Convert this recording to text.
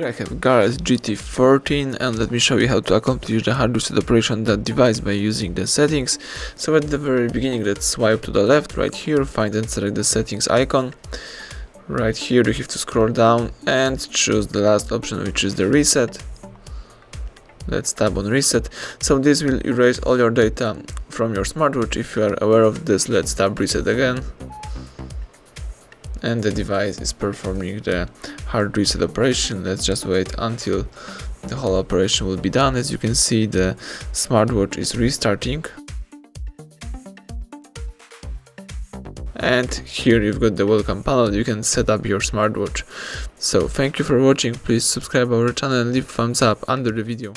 Here I have Garett GT14, and let me show you how to accomplish the hard reset operation on that device by using the settings. So at the very beginning, let's swipe to the left right here, find and select the settings icon. Right here you have to scroll down and choose the last option, which is the reset. Let's tap on reset. So this will erase all your data from your smartwatch. If you are aware of this, let's tap reset again. And the device is performing the hard reset operation. Let's just wait until the whole operation will be done. As you can see, the smartwatch is restarting. And here you've got the welcome panel. You can set up your smartwatch. So thank you for watching. Please subscribe our channel and leave thumbs up under the video.